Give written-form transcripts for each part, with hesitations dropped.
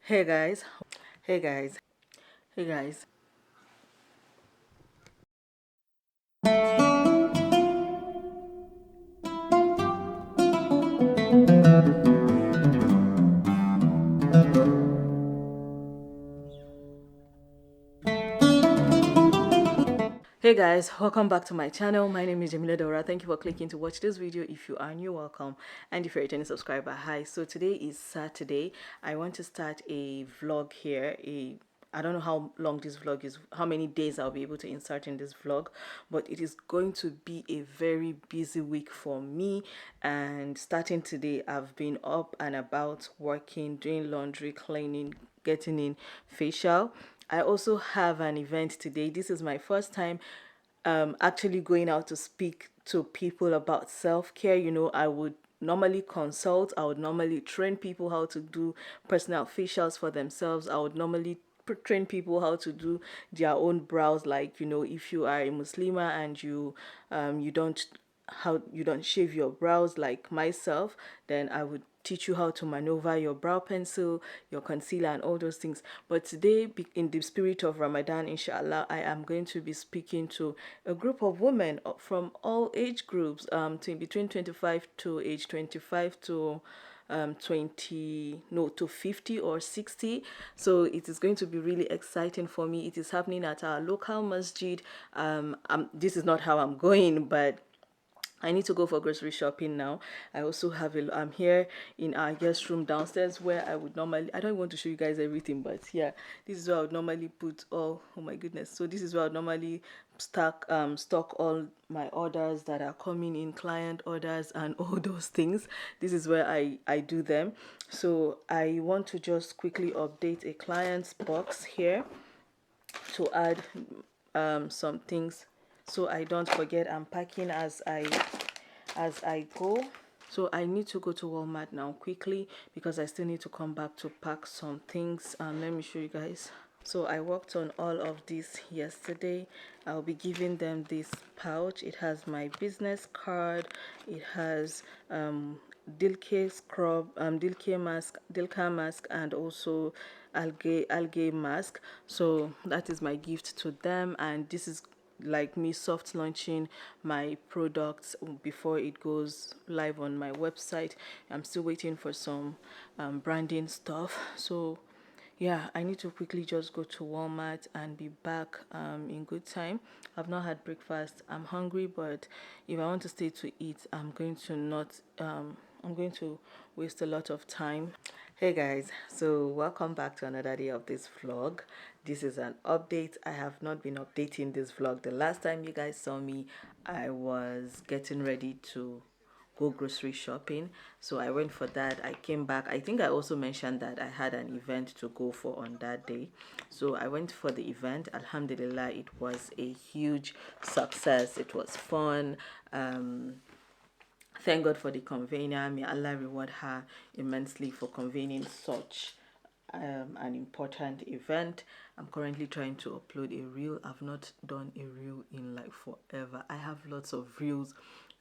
Hey guys, hey guys, hey guys. Hey guys, welcome back to my channel. My name is Jamila Daura. Thank you for clicking to watch this video. If you are new, welcome. And if you're a returning subscriber, hi. So today is Saturday. I want to start a vlog here. I don't know how long this vlog is, how many days I'll be able to insert in this vlog, but it is going to be a very busy week for me. And starting today, I've been up and about working, doing laundry, cleaning, getting in facial. I also have an event today. This is my first time actually going out to speak to people about self-care. I would normally consult, I would normally train people how to do personal facials for themselves. I would normally train people how to do their own brows, like if you are a Muslima and you don't shave your brows like myself, then I would teach you how to maneuver your brow pencil, your concealer, and all those things. But today, in the spirit of Ramadan, inshallah, I am going to be speaking to a group of women from all age groups, to between 25 to age 25 to 20, no, to 50 or 60. So it is going to be really exciting for me. It is happening at our local masjid. This is not how I'm going, but I need to go for grocery shopping now. I also I'm here in our guest room downstairs, where I would normally, I don't want to show you guys everything, but yeah, this is where I would normally put all, oh my goodness. So this is where I would normally stock all my orders that are coming in, client orders and all those things. This is where I do them. So I want to just quickly update a client's box here to add some things so I don't forget. I'm packing as I go. So I need to go to Walmart now quickly because I still need to come back to pack some things. Let me show you guys. So I worked on all of this yesterday. I'll be giving them this pouch. It has my business card. It has dilke scrub, dilka mask, and also algae mask. So that is my gift to them, and this is like me soft launching my products before it goes live on my website. I'm still waiting for some branding stuff. So yeah, I need to quickly just go to Walmart and be back in good time. I've not had breakfast. I'm hungry, but if I want to stay to eat, I'm going to waste a lot of time. Hey guys, so welcome back to another day of this vlog. This is an update. I have not been updating this vlog. The last time you guys saw me, I was getting ready to go grocery shopping. So I went for that. I came back. I think I also mentioned that I had an event to go for on that day. So I went for the event. Alhamdulillah, it was a huge success. It was fun. Thank God for the convener. May Allah reward her immensely for convening such an important event. I'm currently trying to upload a reel. I've not done a reel in like forever. I have lots of reels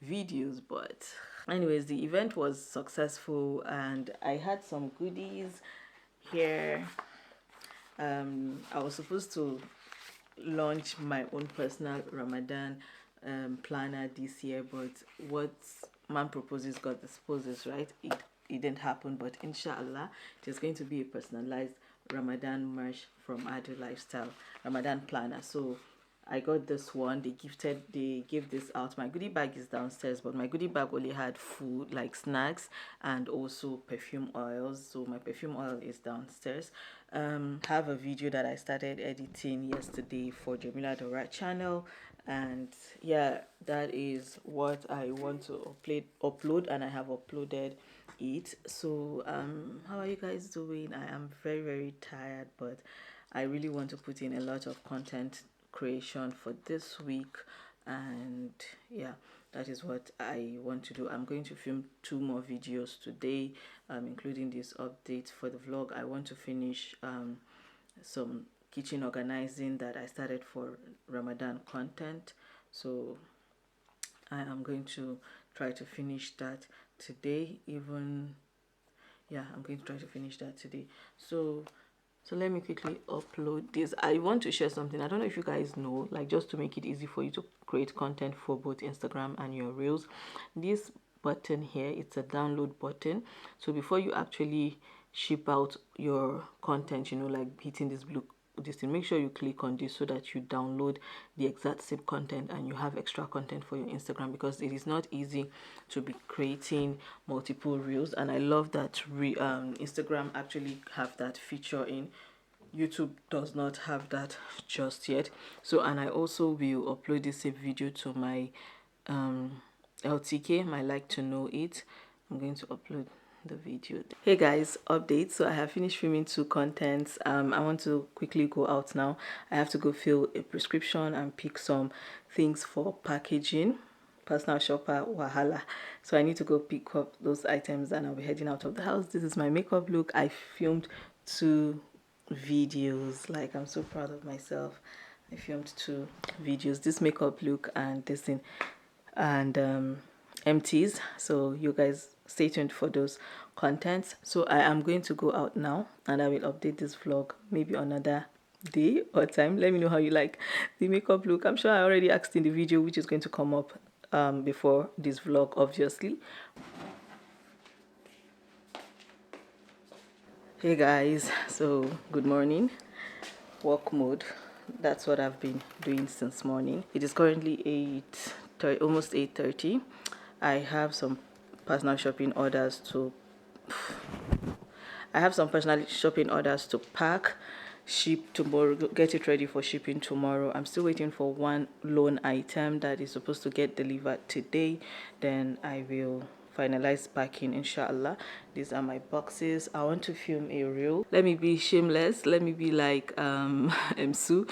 videos, but anyways, the event was successful and I had some goodies here. I was supposed to launch my own personal Ramadan planner this year, but what man proposes, God disposes, right? It didn't happen, but inshallah, it is going to be a personalized Ramadan merch from ANOTHER Lifestyle Ramadan planner. So I got this one. They gave this out. My goodie bag is downstairs, but my goodie bag only had food, like snacks, and also perfume oils. So my perfume oil is downstairs. Have a video that I started editing yesterday for Jamila Daura channel, and yeah, that is what I want to upload, and I have uploaded it. So how are you guys doing? I am very, very tired, but I really want to put in a lot of content creation for this week, and yeah, that is what I want to do. I'm going to film 2 more videos today, including this update for the vlog. I want to finish some kitchen organizing that I started for Ramadan content, so I am going to try to finish that today, even yeah, I'm going to try to finish that today. So let me quickly upload this. I want to share something. I don't know if you guys know, like, just to make it easy for you to create content for both Instagram and your reels, this button here, it's a download button. So before you actually ship out your content, you know, like hitting this blue this thing, make sure you click on this so that you download the exact same content and you have extra content for your Instagram, because it is not easy to be creating multiple reels. And I love that Instagram actually have that feature in YouTube does not have that just yet. So, and I also will upload this video to my LTK, my like to know it. I'm going to upload the video. Hey guys, update. So I have finished filming 2 contents. I want to quickly go out now. I have to go fill a prescription and pick some things for packaging. Personal shopper wahala. So I need to go pick up those items and I'll be heading out of the house. This is my makeup look. I filmed 2 videos. Like, I'm so proud of myself. I filmed 2 videos, this makeup look and this thing, and empties. So you guys stay tuned for those contents. So I am going to go out now and I will update this vlog maybe another day or time. Let me know how you like the makeup look. I'm sure I already asked in the video, which is going to come up before this vlog, obviously. Hey guys, so good morning. Work mode, that's what I've been doing since morning. It is currently 8:30, almost 8:30. I have some personal shopping orders to pack, ship tomorrow, get it ready for shipping tomorrow. I'm still waiting for one loan item that is supposed to get delivered today. Then I will finalize packing, inshallah. These are my boxes. I want to film a reel. Let me be shameless. Let me be like Msu,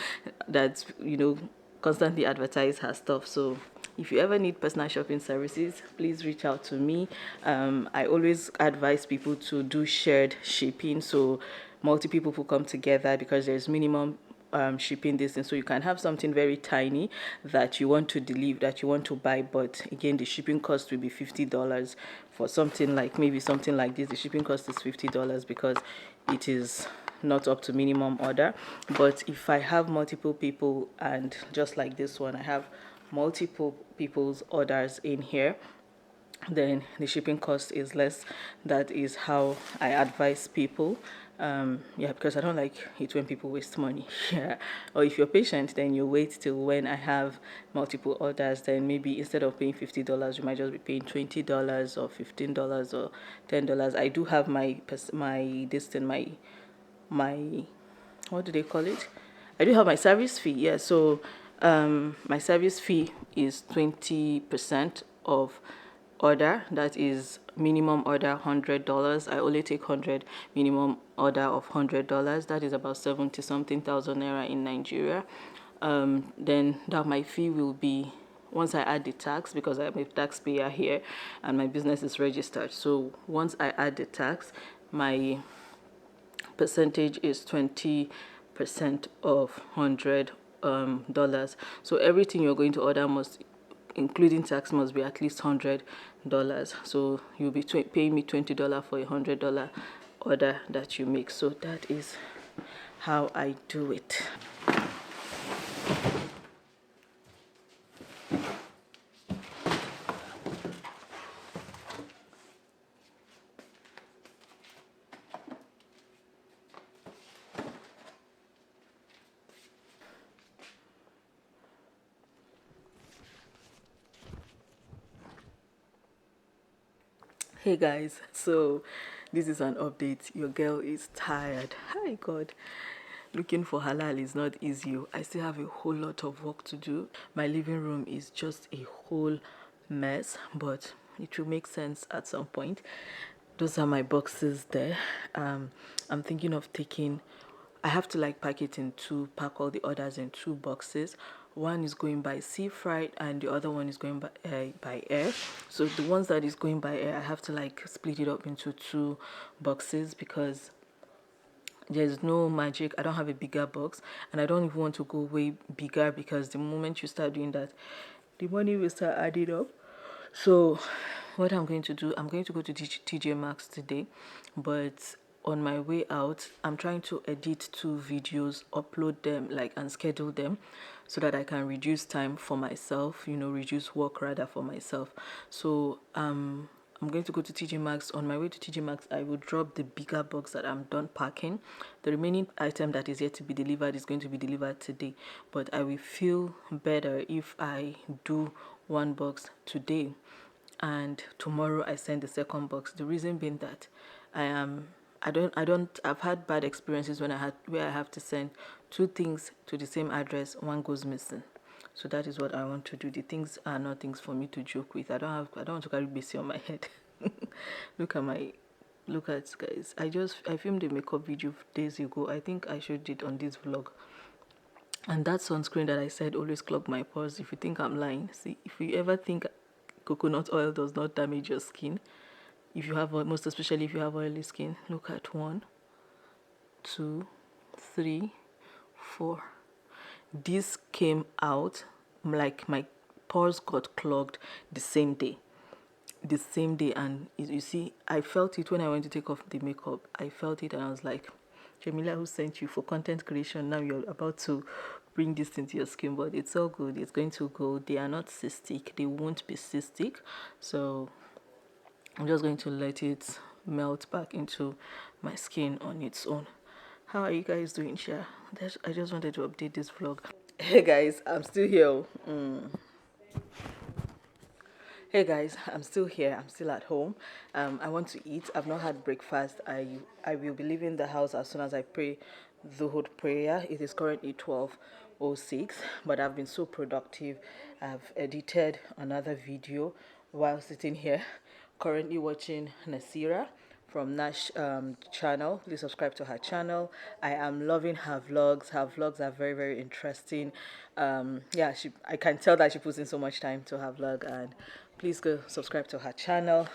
that, you know, constantly advertise her stuff. So if you ever need personal shopping services, please reach out to me. I always advise people to do shared shipping, so multiple people come together, because there's minimum shipping distance. So you can have something very tiny that you want to deliver, that you want to buy, but again the shipping cost will be $50. For something like, maybe something like this, the shipping cost is $50 because it is not up to minimum order. But if I have multiple people, and just like this one, I have multiple people's orders in here, then the shipping cost is less. That is how I advise people. Yeah, because I don't like it when people waste money. Yeah. Or if you're patient, then you wait till when I have multiple orders, then maybe instead of paying $50, you might just be paying $20 or $15 or $10. I do have my what do they call it? I do have my service fee. Yeah, so my service fee is 20% of order. That is minimum order $100. I only take 100, minimum order of $100. That is about 70 something thousand naira in Nigeria. Then that my fee will be, once I add the tax, because I'm a taxpayer here and my business is registered. So once I add the tax, my percentage is 20% of $100. So everything you're going to order must, including tax, must be at least $100. So you'll be paying me $20 for a $100 order that you make. So that is how I do it. Hey guys, so this is an update. Your girl is tired. Hi God. Looking for halal is not easy. I still have a whole lot of work to do. My living room is just a whole mess, but it will make sense at some point. Those are my boxes there. I'm thinking of taking, I have to like pack it in pack all the orders in 2 boxes. One is going by sea freight and the other one is going by air. So the ones that is going by air, I have to like split it up into 2 boxes, because there's no magic. I don't have a bigger box, and I don't even want to go way bigger, because the moment you start doing that, the money will start adding up. So what I'm going to do, I'm going to go to TJ Maxx today, but on my way out I'm trying to edit 2 videos, upload them like and schedule them so that I can reduce time for myself, reduce work rather for myself. So I'm going to go to TJ Maxx. On my way to TJ Maxx, I will drop the bigger box that I'm done packing. The remaining item that is yet to be delivered is going to be delivered today, but I will feel better if I do one box today and tomorrow I send the second box. The reason being that I've had bad experiences where I have to send 2 things to the same address, one goes missing. So that is what I want to do. The things are not things for me to joke with. I don't want to carry BC on my head. Look at guys. I filmed a makeup video days ago. I think I showed it on this vlog. And that sunscreen that I said always clog my pores. If you think I'm lying, see, if you ever think coconut oil does not damage your skin, if you have, most especially if you have oily skin, look at 1, 2, 3, 4. This came out like my pores got clogged the same day. And you see, I felt it when I went to take off the makeup. I felt it and I was like, Jamila, who sent you for content creation? Now you're about to bring this into your skin, but it's all good. It's going to go. They are not cystic. They won't be cystic. So I'm just going to let it melt back into my skin on its own. How are you guys doing, Sha? I just wanted to update this vlog. Hey guys, I'm still here. Hey guys, I'm still here. I'm still at home. I want to eat. I've not had breakfast. I will be leaving the house as soon as I pray the Zuhud prayer. It is currently 12:06, but I've been so productive. I've edited another video while sitting here, currently watching Nasira from Nash channel. Please subscribe to her channel. I am loving her vlogs. Her vlogs are very, very interesting. Yeah, I can tell that she puts in so much time to her vlog, and please go subscribe to her channel.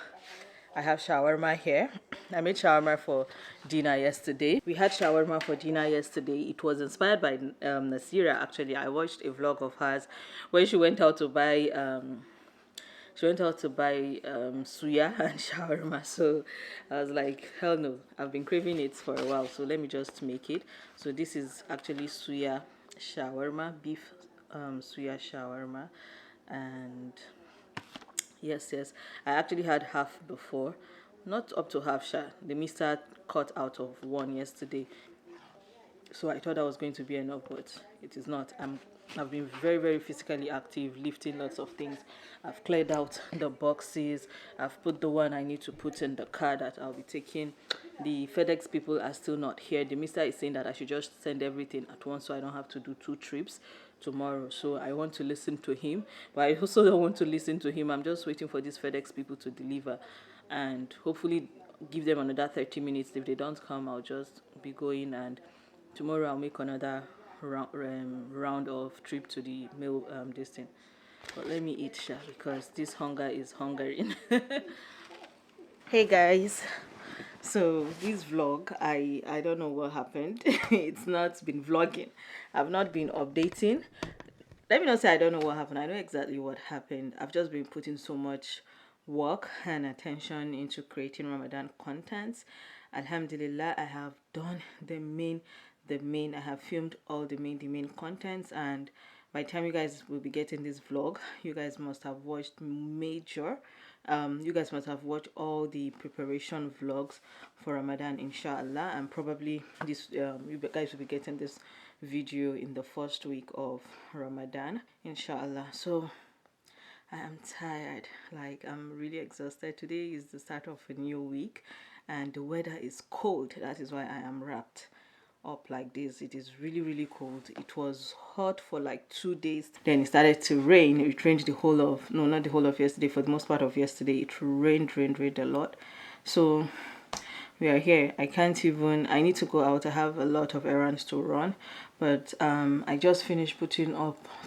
I have shawarma here. I made shawarma for dinner yesterday. We had shawarma for dinner yesterday. It was inspired by Nasira. Actually, I watched a vlog of hers where she went out to buy suya and shawarma. So I was like, hell no, I've been craving it for a while, so let me just make it. So this is actually suya shawarma, beef suya shawarma. And yes, I actually had half before, not up to half. The mister cut out of one yesterday, so I thought that was going to be enough, but it is not. I've been very, very physically active, lifting lots of things. I've cleared out the boxes. I've put the one I need to put in the car that I'll be taking. The FedEx people are still not here. The mister is saying that I should just send everything at once so I don't have to do 2 trips tomorrow. So I want to listen to him, but I also don't want to listen to him. I'm just waiting for these FedEx people to deliver, and hopefully give them another 30 minutes. If they don't come, I'll just be going, and tomorrow I'll make another round of trip to the mail this thing. But let me eat, Sha, because this hunger is hungering. Hey guys, so this vlog, I don't know what happened. It's not been vlogging. I've not been updating. Let me not say I don't know what happened. I know exactly what happened. I've just been putting so much work and attention into creating Ramadan content. Alhamdulillah, I have done the main. I have filmed all the main contents, and by the time you guys will be getting this vlog, you guys must have watched you guys must have watched all the preparation vlogs for Ramadan, inshallah, and probably this you guys will be getting this video in the first week of Ramadan, inshallah. So I am tired, like I'm really exhausted. Today is the start of a new week and the weather is cold. That is why I am wrapped up like this. It is really, really cold. It was hot for like 2 days, then it started to rain. It rained the whole of, no, not the whole of yesterday, for the most part of yesterday it rained a lot. So we are here. I can't even, I need to go out. I have a lot of errands to run, but I just finished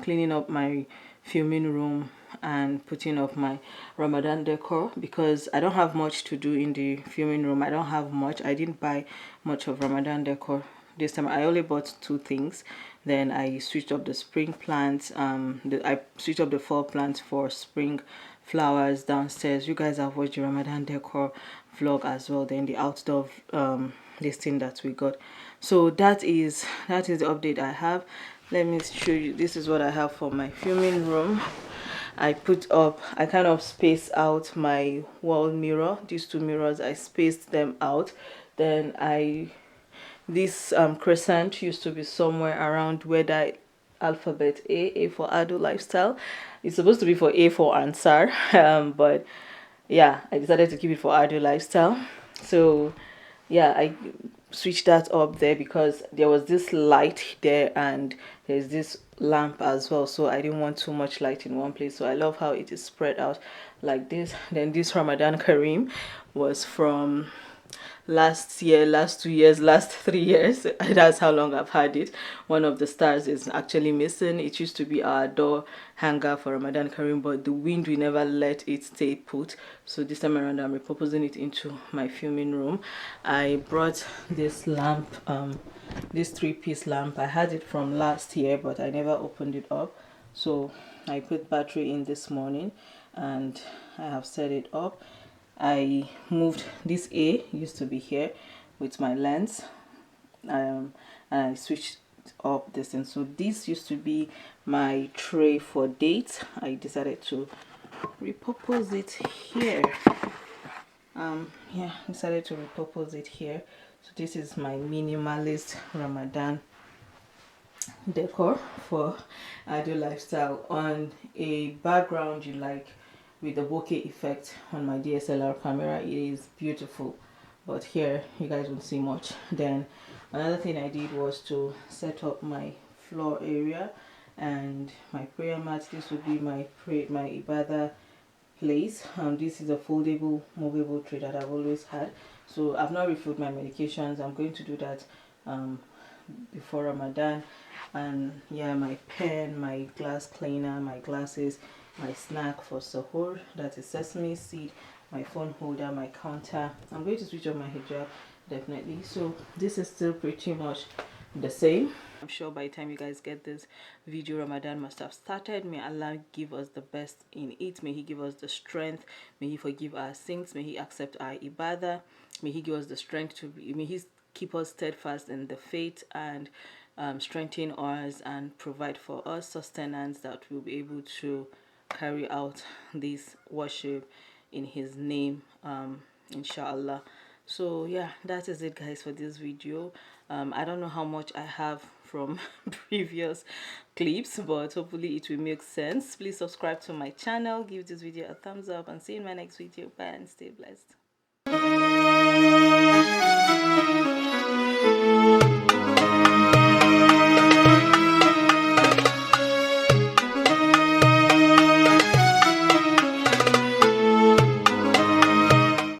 cleaning up my filming room and putting up my Ramadan decor, because I don't have much to do in the filming room. I don't have much. I didn't buy much of Ramadan decor this time. I only bought 2 things. Then I switched up the spring plants. I switched up the fall plants for spring flowers downstairs. You guys have watched the Ramadan decor vlog as well, then the outdoor this thing that we got. So that is the update I have. Let me show you. This is what I have for my filming room. I kind of spaced out my wall mirror. These two mirrors, I spaced them out. Then this crescent used to be somewhere around where that alphabet A for ANOTHER Lifestyle. It's supposed to be for A for Ansar, but yeah, I decided to keep it for ANOTHER Lifestyle. So yeah, I switched that up there because there was this light there and there's this lamp as well, so I didn't want too much light in one place. So I love how it is spread out like this. Then this Ramadan Kareem was from last year, last 2 years, last 3 years. That's how long I've had it. One of the stars is actually missing. It used to be our door hanger for Ramadan Kareem, but the wind will never let it stay put. So this time around I'm repurposing it into my filming room. I brought this lamp, this 3-piece lamp. I had it from last year, but I never opened it up. So I put battery in this morning and I have set it up. I moved this A, used to be here with my lens, and I switched up this, and so this used to be my tray for dates. I decided to repurpose it here. Yeah, decided to repurpose it here. So this is my minimalist Ramadan decor for ANOTHER Lifestyle on a background you like, with the bokeh effect on my DSLR camera. It is beautiful, but here you guys won't see much. Then another thing I did was to set up my floor area and my prayer mat. This would be my ibadah place. This is a foldable movable tray that I've always had, so I've not refilled my medications. I'm going to do that before Ramadan. And yeah, my pen, my glass cleaner, my glasses, my snack for sahur, that is sesame seed, my phone holder, my counter. I'm going to switch on my hijab definitely. So this is still pretty much the same. I'm sure by the time you guys get this video, Ramadan must have started. May Allah give us the best in it. May He give us the strength. May He forgive our sins. May He accept our ibadah. May He give us the strength to be, may He keep us steadfast in the faith and strengthen us and provide for us sustenance that we'll be able to carry out this worship in His name, inshallah. So yeah, that is it guys for this video. I don't know how much I have from previous clips, but hopefully it will make sense. Please subscribe to my channel, give this video a thumbs up, and see you in my next video. Bye and stay blessed.